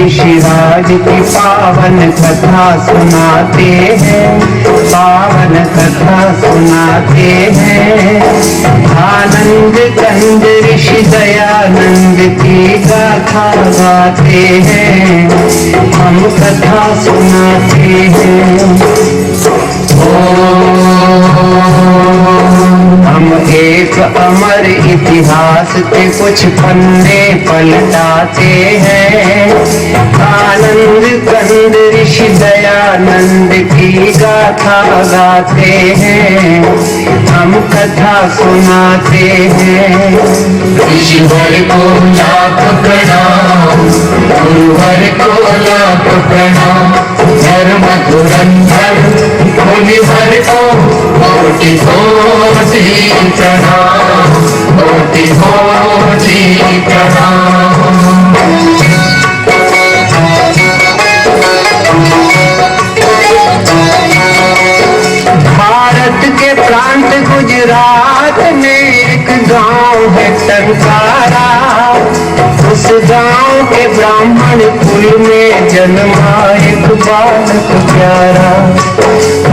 ऋषिराज की पावन कथा सुनाते हैं, पावन कथा सुनाते हैं। आनंद कंद ऋषि दयानंद की गाथा गाते हैं, हम कथा सुनाते हैं। हम एक अमर इतिहास के कुछ पन्ने पलटाते हैं। आनंद कंद ऋषि दयानंद की गाथा गाते हैं, हम कथा सुनाते हैं। ऋषिवर को लाख प्रणाम, गुरुवर को लाख प्रणाम। धर्म धुरंधर मुनिवर को कोटि कोटि प्रणाम, कोटि कोटि प्रणाम। भारत के प्रांत गुजरात में एक गांव है टंकारा। उस गांव के ब्राह्मण कुल में जन्मा एक बालक प्यारा।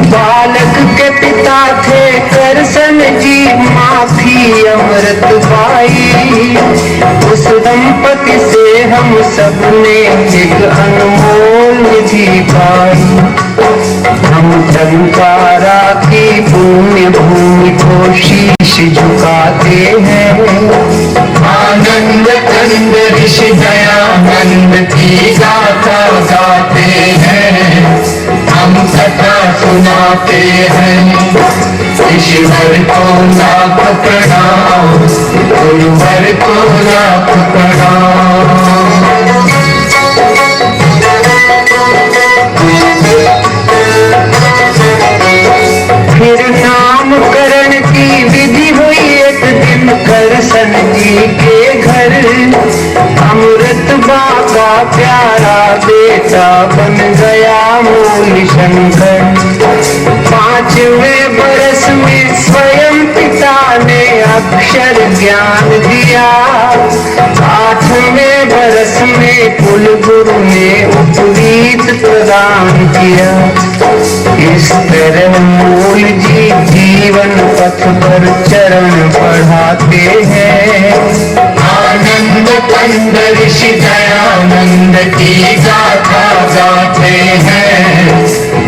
बालक के पिता थे करसन जी, माँ थी अमृत बाई। उस दंपति से हम सबने एक अनमोल निधि पाई। हम टंकारा की पुण्य भूमि को शीश झुकाते हैं। आनंद कंद ऋषि दयानंद की गाथा गाते हैं, हम कथा सुनाते हैं। ऋषिवर को लाख प्रणाम, गुरुवर को लाख प्रणाम। फिर नामकरण की विधि हुई एक दिन करसन जी के घर। अमृत बाबा प्यारा बेटा बन गया मूल शंकर। 5वें बरस में स्वयं पिता ने अक्षर ज्ञान दिया। 8वें बरस में कुल गुरु ने उपवीत प्रदान किया। इस तरह मूल जी जीवन पथ पर चरण बढ़ाते हैं। आनंद कंद ऋषि दयानंद की गाथा गाते हैं,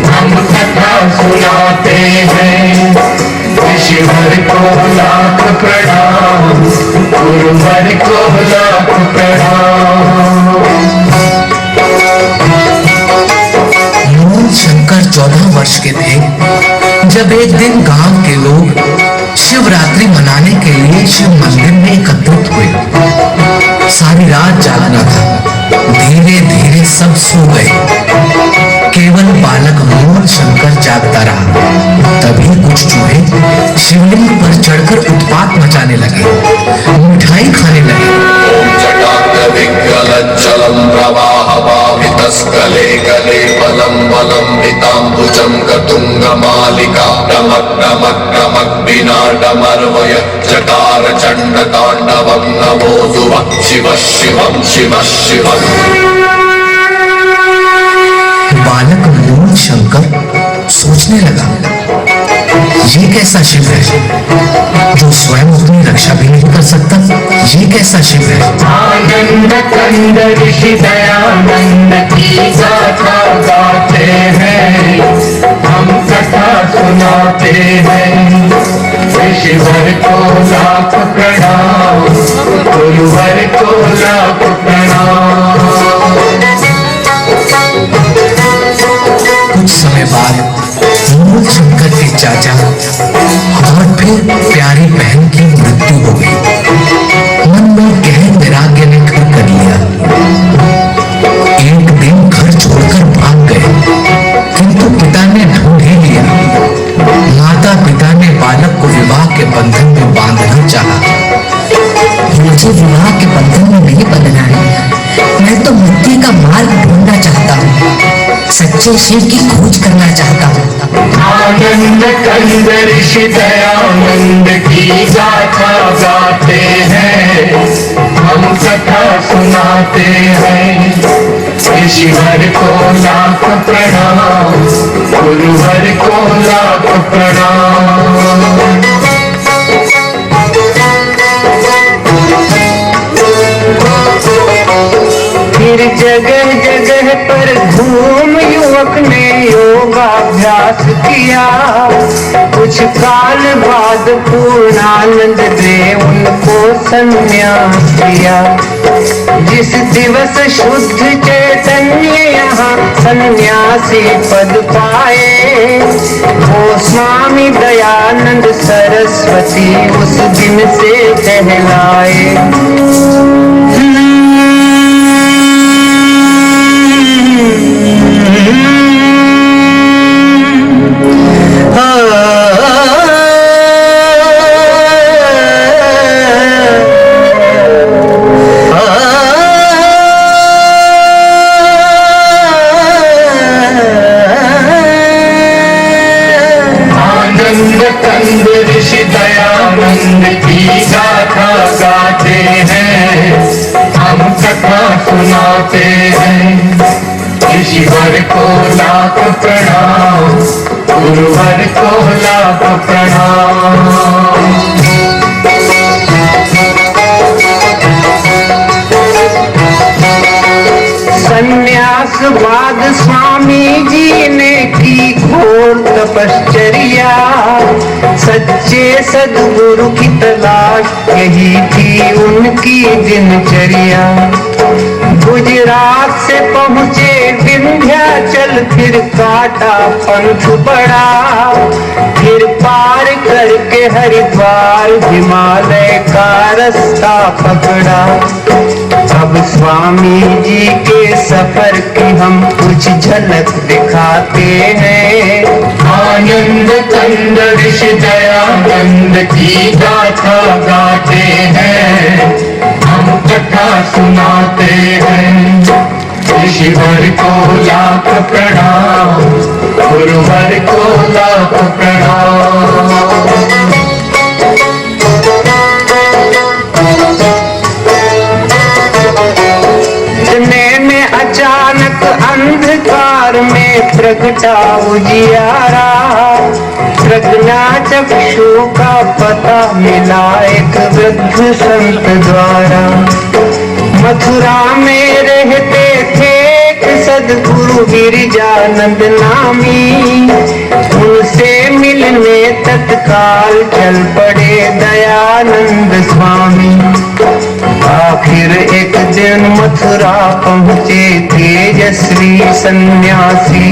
हम कथा सुनाते हैं। ऋषिवर को लाख प्रणाम, गुरुवर को लाख प्रणाम। मूल शंकर 14 वर्ष के थे जब एक दिन गांव के लोग शिवरात्रि मनाने के लिए शिव मंदिर में एकत्रित हुए। सारी रात जागना था। धीरे धीरे सब सो गए, केवल बालक मूल शंकर जागता रहा। तभी कुछ चूहे शिवलिंग पर चढ़कर उत्पात मचाने लगे, मिठाई खाने लगे। विज्ञलज्जलं प्रवाहवाहितस्कले गले बलं बलम्बिताम्बुजं गतुङ्गमालिका। डमक डमक डमक बिना डमर्वय चकार चण्डताण्डवं नमोऽस्तु शिवः शिवं शिवः शिवम्। बालक मूल शंकर सोचने लगा, ये कैसा शिव है जो स्वयं अपनी रक्षा भी नहीं कर सकता? ये कैसा शिव है? आनंद कंद ऋषि दयानंद की गाथा गाते हैं, हम कथा सुनाते हैं। ऋषिवर को लाख प्रणाम, गुरुवर को लाख प्रणाम। कुछ समय बाद मूल शंकर के चाचा और फिर प्यारी बहन की मृत्यु हो गई। मन में गहन वैराग्य ने घर कर लिया। एक दिन घर छोड़कर भाग गए, किंतु पिता ने ढूंढ ही लिया। माता पिता ने बालक को विवाह के बंधन में बांधना चाहा। मुझे विवाह के बंधन में नहीं बंधना है, मैं तो मुक्ति का मार्ग ढूंढना चाहता हूँ, सच्चे शिव की खोज करना चाहता हूँ। आनंद कंद ऋषि दयानंद की गाथा गाते हैं, हम कथा सुनाते हैं। ऋषिवर को लाख प्रणाम, गुरुवर को लाख प्रणाम। फिर जगह जगह पर घूम युवक ने योगाभ्यास किया। कुछ काल बाद पूर्णानंद ने उनको संन्यास दिया। जिस दिवस शुद्ध चैतन्य यहाँ सन्यासी पद पाए, वो स्वामी दयानंद सरस्वती उस दिन से कहलाए। कंद ऋषि दयानंद की गाथा गाते हैं, हम कथा सुनाते हैं। ऋषिवर को लाख प्रणाम, गुरुवर को लाख प्रणाम। संन्यास बाद स्वामी जी ने की घोर तपश्चर्या। सच्चे सद्गुरु की तलाश यही थी उनकी दिनचर्या। गुजरात से पहुँचे विंध्याचल, फिर काटा पंथ बड़ा। फिर पार करके हरिद्वार हिमालय का रास्ता पकड़ा। अब स्वामी जी के सफर की हम कुछ झलक दिखाते हैं। आनंद कंद ऋषि दयानंद की गाथा गाते हैं, हम कथा सुनाते हैं। ऋषिवर को लाख प्रणाम, गुरुवर को लाख प्रणाम। अचानक अंधकार में प्रगटा उजियारा। प्रज्ञा चक्षु का पता मिला एक वृद्ध संत द्वारा। मथुरा में रहते थे एक सद्गुरु गिरिजानंद नामी। उनसे मिलने तत्काल चल पड़े दयानंद स्वामी। आखिर एक दिन मथुरा पहुँचे तेजस्वी सन्यासी।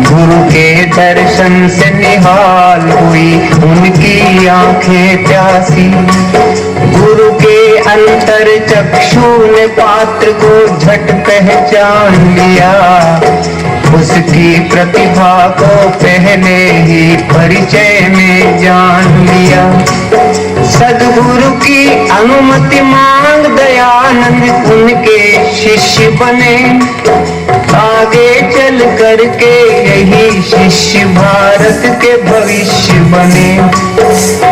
गुरु के दर्शन से निहाल हुई उनकी आंखें प्यासी। गुरु के अंतर चक्षु ने पात्र को झट पहचान लिया। उसकी प्रतिभा को पहले ही परिचय में जान लिया। सद्गुरु की अनुमति मांग दयानंद उनके शिष्य बने। आगे चल करके यही शिष्य भारत के भविष्य बने।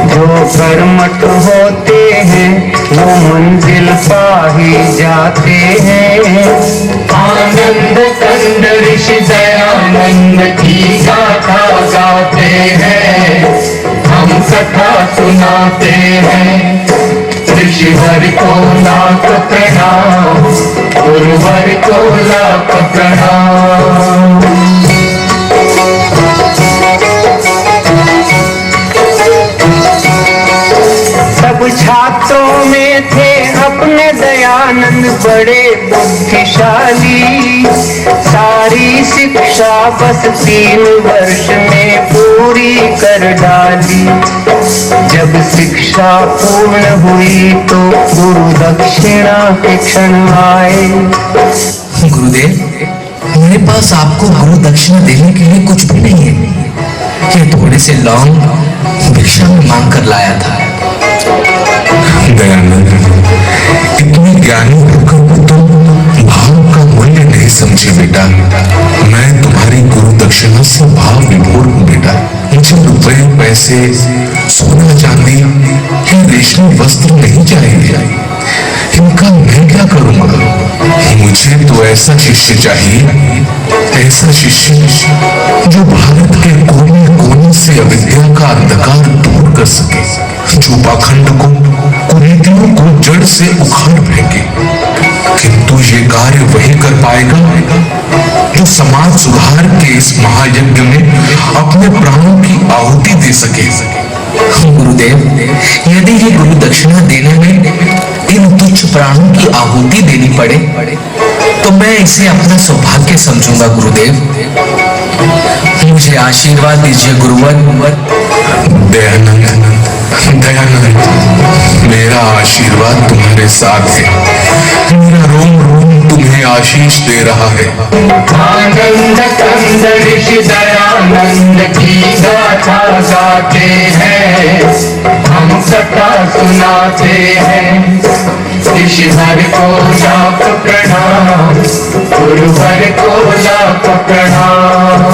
जो कर्मठ होते हैं वो मंजिल पा ही जाते हैं। आनंद कंद ऋषि दयानंद की गाथा गाते हैं, हम कथा सुनाते हैं। ऋषिवर को लाख प्रणाम, गुरुवर को लाख प्रणाम। सब छात्रों में थे अपने दयानंद बड़े बुद्धिशाली। सारी शिक्षा बस 3 वर्ष में पूरी कर डाली। जब शिक्षा पूर्ण हुई तो गुरु दक्षिणा के क्षण आए। गुरुदेव, मेरे पास आपको गुरु दक्षिणा देने के लिए कुछ भी नहीं है। ये थोड़े से लौंग भिक्षा में मांग कर लाया था। दयानंद, इतने ज्ञानी होकर भी तुम भाव का मूल्य नहीं समझे बेटा। मैं तुम्हारी गुरु दक्षिणा से भाव विभोर हूँ बेटा। मुझे रुपए पैसे सोना चांदी या रेशमी वस्त्र नहीं चाहिए। इनका मैं क्या करूंगा? मुझे तो ऐसा शिष्य चाहिए, ऐसा शिष्य जो भारत के कोने कोने से अविद्या का अंधकार दूर कर सके, जो पाखंड को, कुरीतियों को जड़ से उखाड़ फेंके। किंतु ये कार्य वही कर पाएगा जो समाज सुधार के इस महायज्ञ में अपने प्राणों की आहुति दे सके। गुरुदेव, यदि ये गुरु दक्षिणा देने में इन तुच्छ प्राणों की आहुति देनी पड़े तो मैं इसे अपना सौभाग्य समझूंगा। गुरुदेव, मुझे आशीर्वाद दीजिए गुरुवर। दयानंद, दयानंद, मेरा आशीर्वाद तुम्हारे साथ है। मेरा रोम रोम तुम्हें आशीष दे रहा है। आनंद कंद ऋषि दयानंद की गाथा गाते हैं, हम कथा सुनाते हैं। ऋषिवर को लाख प्रणाम, गुरुवर को लाख प्रणाम।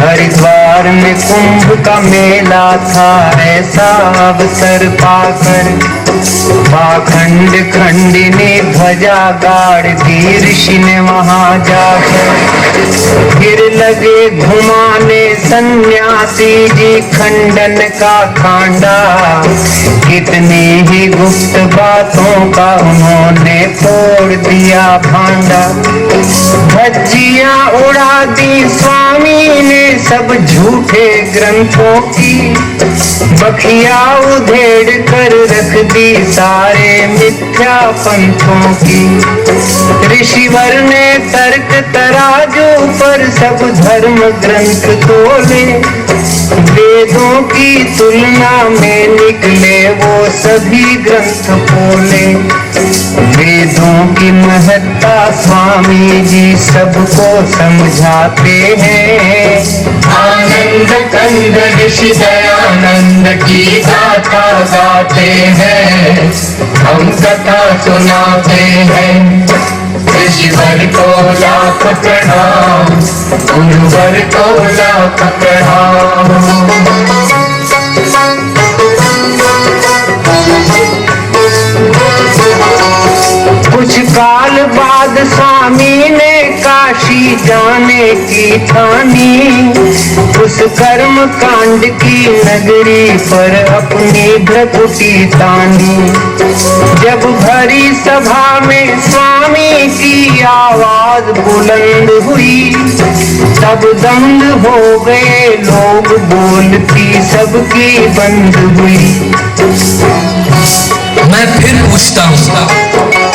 हरिद्वार में कुंभ का मेला था, ऐसा अवसर पाकर पाखंड खंडिनी ध्वजा गाड़ दी ऋषि ने वहां जाकर। फिर लगे घुमाने सन्यासी जी खंडन का खांडा, कितनी ही गुप्त बातों का उन्होंने तोड़ दिया भांडा। धज्जियां उड़ा दी स्वामी ने सब झूठे ग्रंथों की, बखिया उधेड़ कर रख दी सारे मिथ्या पंथों की। ऋषिवर ने तर्क तराजू पर सब धर्म ग्रंथ तोले, वेदों की तुलना में निकले वो सभी ग्रंथ पोले। वेदों की महत्ता स्वामी जी सबको समझाते हैं। आनंद कंद ऋषि दयानंद की गाथा गाते हैं, हम कथा सुनाते हैं। ऋषिवर को लाख प्रणाम, गुरुवर को लाख प्रणाम। कुछ काल बाद स्वामी ने काशी जाने की ठानी, उस कर्म कांड की नगरी पर अपनी भ्रकुटी तानी। जब भरी सभा में स्वामी की आवाज बुलंद हुई, तब दंग हो गए लोग, बोलती सबकी बंद हुई। मैं फिर पूछता हूँ,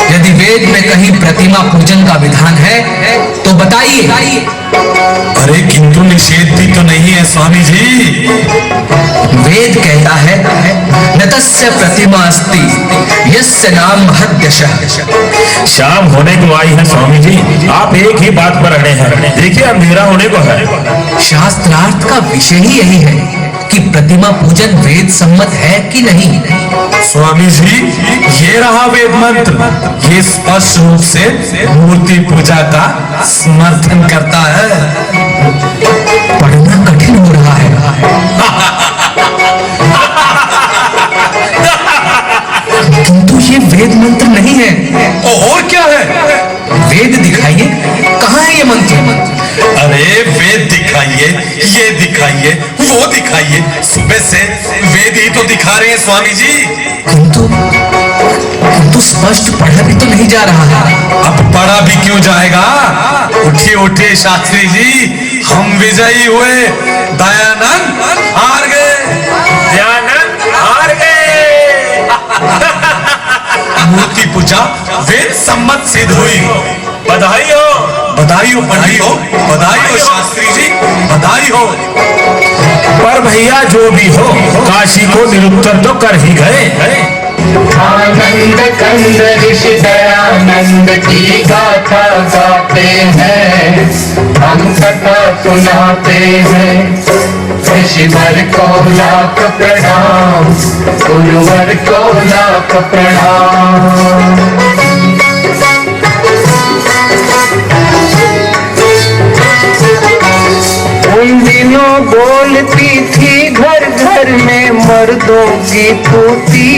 यदि वेद में कहीं प्रतिमा पूजन का विधान है तो बताइए। अरे किंतु निषेध भी तो नहीं है स्वामी जी। वेद कहता है नतस्य प्रतिमा अस्ति यस्य नाम महद्यशः। शाम होने को आई है स्वामी जी, आप एक ही बात पर अड़े हैं। देखिए अंधेरा होने को है। शास्त्रार्थ का विषय ही यही है कि प्रतिमा पूजन वेद सम्मत है कि नहीं। स्वामी जी, ये रहा वेद मंत्र, ये स्पष्ट रूप से मूर्ति पूजा का समर्थन करता है। पढ़ना कठिन हो रहा है। किंतु ये वेद मंत्र नहीं है। और क्या है? वेद दिखाइए, कहाँ है ये मंत्र? अरे वेद दिखाइए, ये दिखाइए, वो दिखाइए, सुबह से वेद ही तो दिखा रहे हैं स्वामी जी। किंतु स्पष्ट पढ़ा भी तो नहीं जा रहा है। अब पढ़ा भी क्यों जाएगा? उठिए उठिए शास्त्री जी, हम विजयी हुए। दयानंद हार गए। दयानंद हार गए। मूर्ति पूजा वेद सम्मत सिद्ध हुई। बधाई हो, बधाई हो पंडित हो, बधाई हो शास्त्री जी, बधाई हो। पर भैया जो भी हो, काशी को निरुत्तर तो कर ही गए। आनंद कंद ऋषि दयानंद की गाथा गाते हैं, हम कथा सुनाते हैं। ऋषिवर को लाख प्रणाम, गुरुवर को लाख प्रणाम। उन दिनों बोलती थी घर घर में मर्दों की तूती,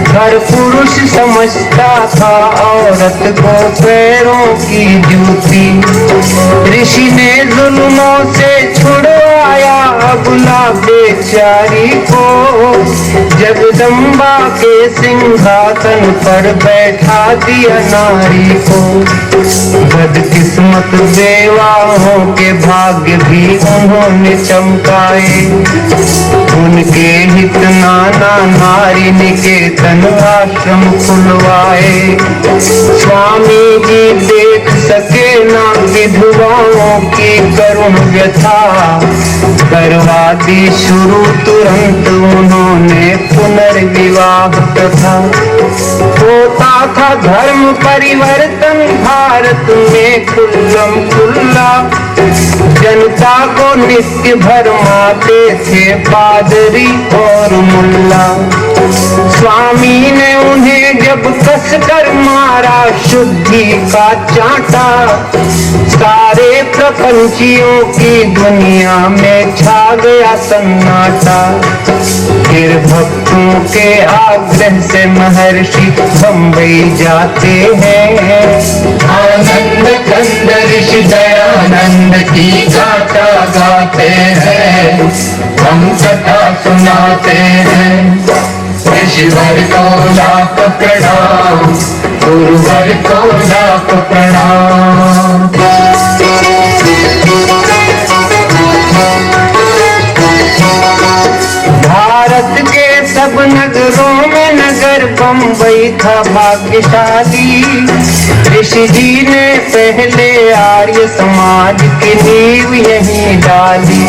हर पुरुष समझता था औरत को पैरों की जूती। ऋषि ने जुल्मों से छुड़वाया अबला बेचारी को, जगदम्बा के सिंहासन पर बैठा दिया नारी को। बदकिस्मत बेवाहों के भाग्य भी उन्होंने चमकाए, उनके हित नाना नारी निकेतन आश्रम खुलवाए। स्वामी जी देख सके ना विधवाओं की करुण व्यथा, करवा दी शुरू तुरंत उन्होंने पुनर्विवाह प्रथा। होता था धर्म परिवर्तन भारत में खुल्लम खुल्ला, जनता को नित्य भरमाते थे पादरी और मुल्ला। स्वामी ने उन्हें जब कस कर मारा शुद्धि का चांटा, सारे प्रपंचियों की दुनिया में छा गया सन्नाटा। फिर भक्तों के आग्रह से महर्षि बम्बई जाते हैं, आनंद कंद ऋषि दयानंद की गाथा गाते हैं, हम कथा सुनाते हैं। ऋषिवर को लाख प्रणाम, गुरुवर को लाख प्रणाम। भारत के सब नगरों में नगर बम्बई था भाग्यशाली। ऋषि जी ने पहले आर्य समाज की नींव यहीं डाली।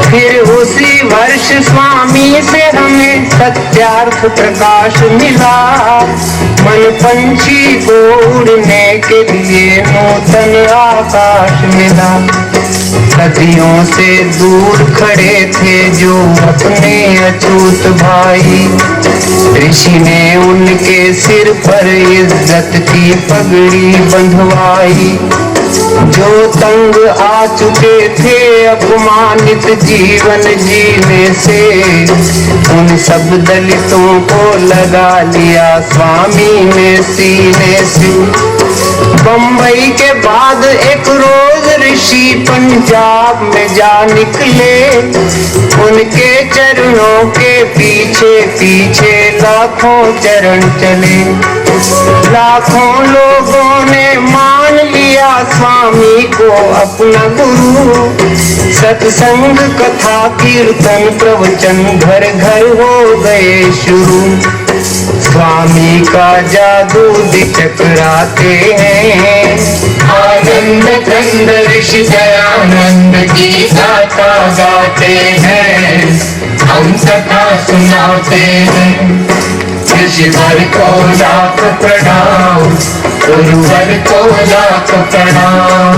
फिर उसी वर्ष स्वामी से हमें सत्यार्थ प्रकाश मिला, मन पंछी को उड़ने के लिए नूतन आकाश मिला। सदियों से दूर खड़े थे जो अपने अछूत भाई, ऋषि ने उनके सिर पर इज्जत की पगड़ी बंधवाई। जो तंग आ चुके थे अपमानित जीवन जीने से, उन सब दलितों को लगा लिया स्वामी ने सीने से। बम्बई के बाद एक रोज ऋषि पंजाब में जा निकले, उनके चरणों के पीछे पीछे लाखों चरण चले। लाखों लोगों ने मान लिया स्वामी को अपना गुरु, सत्संग कथा कीर्तन प्रवचन घर घर हो गए शुरू। स्वामी का जादू दिचकराते हैं, आनंद कंद ऋषि दयानंद की गाथा गाते हैं, हम कथा सुनाते हैं। ऋषिवर को लाख प्रणाम, गुरुवर को लाख प्रणाम।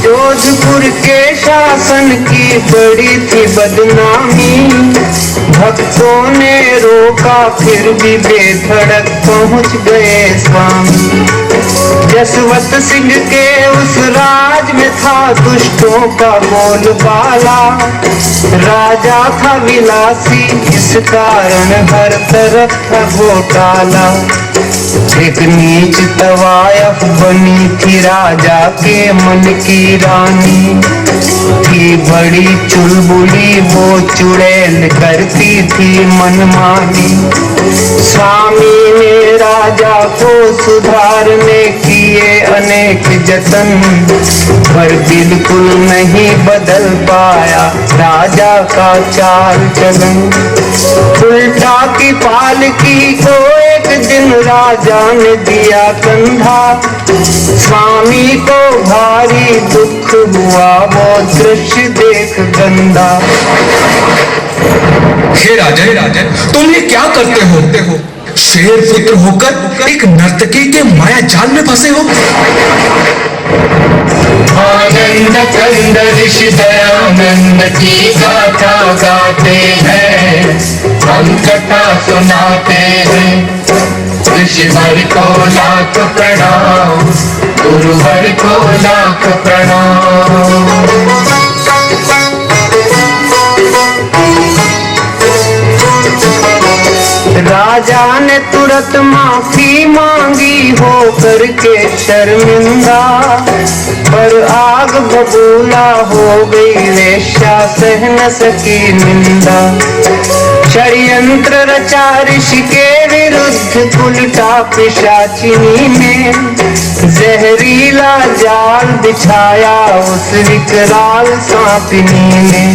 जोधपुर के शासन की बड़ी थी बदनामी, भक्तों ने रोका फिर भी बेधड़क पहुंच गए स्वामी। जसवंत सिंह के उस राज में था दुष्टों का बोलबाला, राजा था विलासी इस कारण हर तरफ था घोटाला। एक नीच तवायफ बनी थी राजा के मन की रानी, थी बड़ी चुलबुली वो चुड़ैल करती थी मनमानी। स्वामी ने राजा को सुधारने किए अनेक जतन, पर बिल्कुल नहीं बदल पाया राजा का चाल चलन। उल्टा की पालकी को एक दिन राजा ने दिया कंधा, स्वामी को भारी दुख हुआ वो दृश्य देख गंदा। हे राजन, तुम ये क्या करते हो? शेर पुत्र होकर एक नर्तकी के माया जाल में फंसे हो। आनंद कंद ऋषि दयानंद की गाथा गाते हैं, हम कथा सुनाते हैं। ऋषिवर को लाख प्रणाम, गुरुवर को लाख प्रणाम। राजा ने तुरंत माफी मांगी हो करके शर्मिंदा, पर आग बबूला हो गई वेश्या सह न सकी निंदा। षड्यंत्र रचा ऋषि के विरुद्ध उल्टा पिशाचिनी ने, जहरीला जाल बिछाया उस विकराल सांपिनी ने।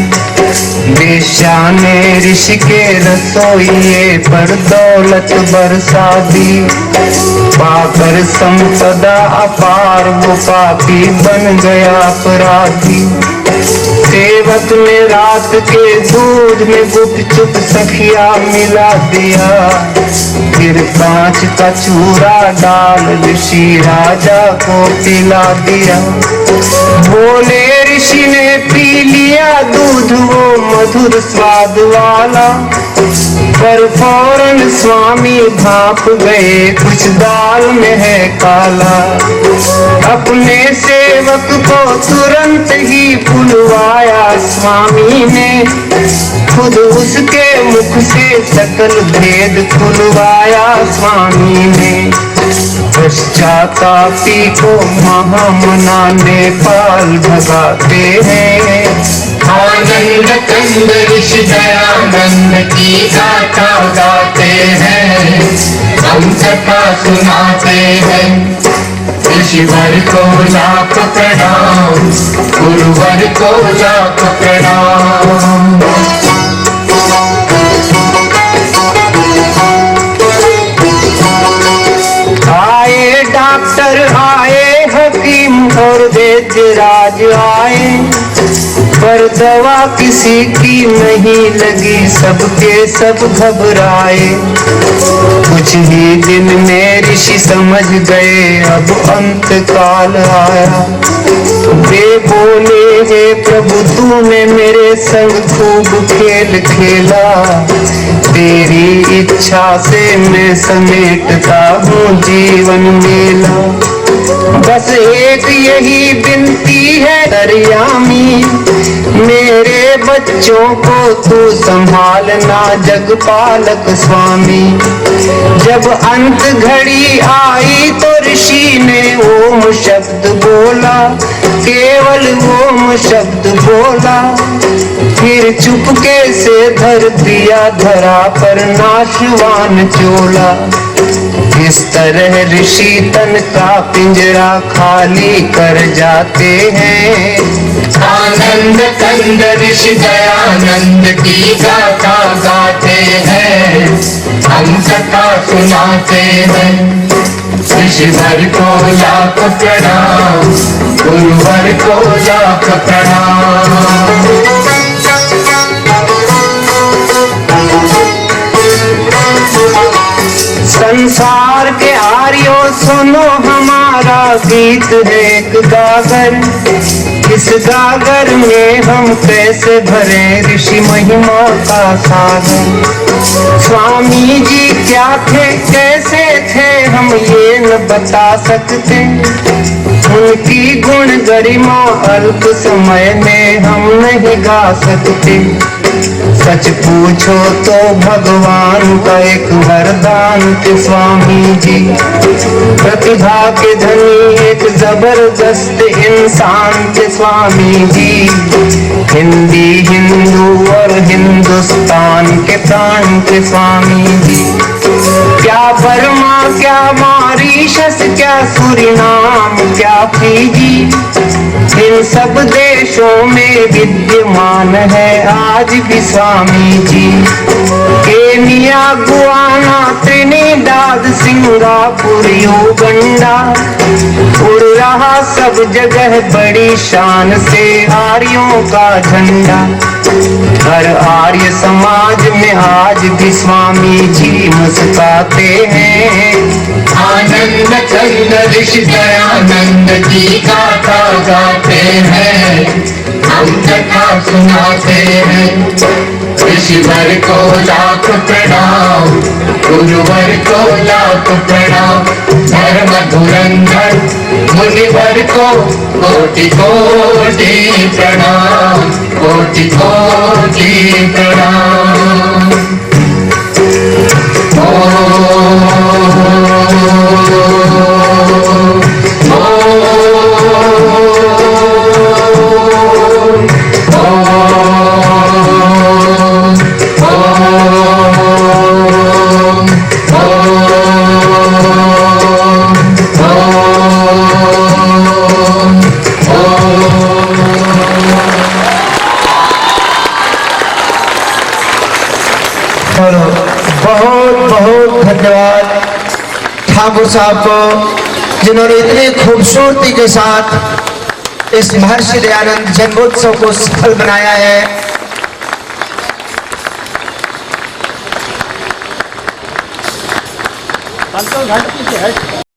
वेश्या ने ऋषि के रसोइये पर दौलत बरसा दी, पाकर संपदा अपार वो पापी बन गया अपराधी। सेवक ने रात के दूध में गुपचुप सखिया मिला दिया, फिर कांच का चूरा डाल ऋषि राजा को पिला दिया। बोले ऋषि ने पी लिया दूध वो मधुर स्वाद वाला, पर फौरन स्वामी भाप गए कुछ दाल में है काला। अपने सेवक को तुरंत ही बुलवाया स्वामी ने, खुद उसके मुख से सकल भेद खुलवाया स्वामी ने। पश्चातापी को महामना नेपाल भगाते हैं। आनंद कंद ऋषि दयानंद की गाथा गाते हैं, हम कथा सुनाते हैं। ऋषिवर को लाख प्रणाम, गुरुवर को लाख प्रणाम। आए डॉक्टर आए हकीम और वैद्य राज आए, पर दवा किसी की नहीं लगी, सबके सब घबराए। कुछ ही दिन में ऋषि समझ गए अब अंत काल आया। वे बोले हे प्रभु तूने मेरे संग खूब खेल खेला, तेरी इच्छा से मैं समेटता हूँ जीवन मेला। बस एक यही विनती है दरियामी, मेरे बच्चों को तू संभालना जगपालक स्वामी। जब अंत घड़ी आई तो ऋषि ने ओम शब्द बोला, केवल ओम शब्द बोला, फिर चुपके से धर दिया धरा पर नाशवान चोला। इस तरह ऋषि तन का पिंजरा खाली कर जाते हैं। आनंद कंद ऋषि दयानंद की गाथा गाते हैं, हम कथा सुनाते हैं। ऋषिवर को लाख प्रणाम, गुरुवर को लाख प्रणाम। संसार के आर्यों सुनो हमारा गीत है एक गागर। इस गागर में हम कैसे भरे ऋषि महिमा का सागर। स्वामी जी क्या थे कैसे थे हम ये न बता सकते, उनकी गुण गरिमा अल्प समय में हम नहीं गा सकते। सच पूछो तो भगवान का एक वरदान थे स्वामी जी, प्रतिभा के धनी एक जबरदस्त इंसान थे स्वामी जी। हिंदी हिंदू और हिंदुस्तान के प्राण थे स्वामी जी। क्या बर्मा क्या मॉरीशस क्या सूरीनाम क्या फीजी, इन सब देशों में विद्यमान है आज भी Swami ji. Kenya, Guyana, Trinidad, Singapore, Uganda, उड़ रहा सब जगह बड़ी शान से आर्यों का झंडा। हर आर्य समाज में आज भी स्वामी जी मुस्कुराते हैं। आनंद चंद ऋषि दयानंद की गाथा गाते हैं, हम कथा सुनाते हैं। ऋषिवर को लाख प्रणाम, गुरुवर को लाख प्रणाम, धर्म धुरंधर मुनिवर को कोटि कोटि प्रणाम, कोटि कोटि प्रणाम। और बहुत बहुत धन्यवाद ठाकुर साहब को, जिन्होंने इतनी खूबसूरती के साथ इस महर्षि दयानंद जन्मोत्सव को सफल बनाया है। घाट पीछे है।